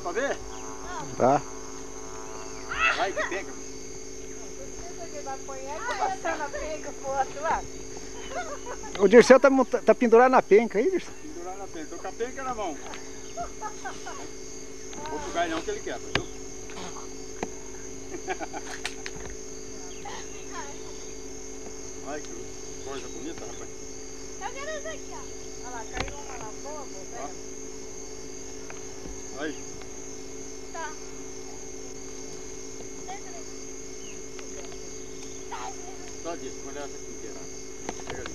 Dá pra ver? Tá. Vai que pega. O Dirceu tá pendurado na penca aí, Dirceu? Pendurar na penca. Tô com a penca na mão. Vou pegar ele não que ele quer, viu? Ai, que coisa bonita, rapaz. Eu quero esse aqui, ó. Olha lá, caiu uma lá, boa, pega. Aí. Tá. Só disso, olha essa aqui inteira. Pega ali.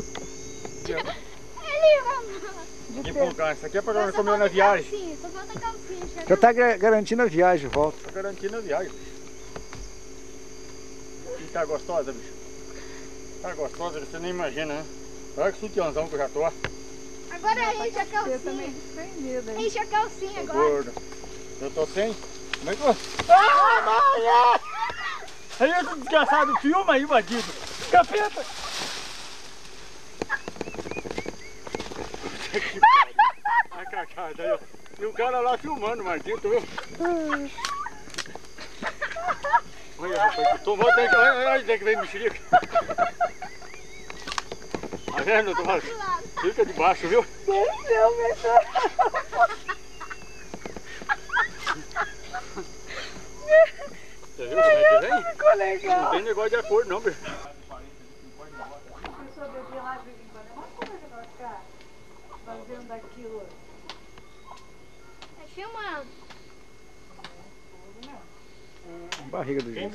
Ele, mamãe. Que empolgar, isso aqui é pra comer na viagem. Só falta calcinha, chega. Já tá garantindo a viagem, volta. Tô garantindo a viagem. E tá gostosa, bicho? Tá gostosa, você nem imagina, né? Olha que sutiãozão que eu já tô. Agora enche a calcinha. Enche a calcinha Tô agora. gordo. Eu tô sem. Como é que eu... Ah, Maria! Aí esse desgraçado filma aí, bandido. Capeta! Que pariu. A cacada aí, ó. E o cara lá filmando, maldito, viu? Olha, rapaz, tomou até que... Olha onde é que vem mexerica. Tá vendo, Tomás? Fica debaixo, viu? Desceu, pessoal. Você viu como é que vem? Ficou legal. Não tem negócio de acordo não, bicho. A pessoa bebia lá de vez em quando. É uma coisa pra ficar fazendo aquilo. É filmando. Barriga do jeito.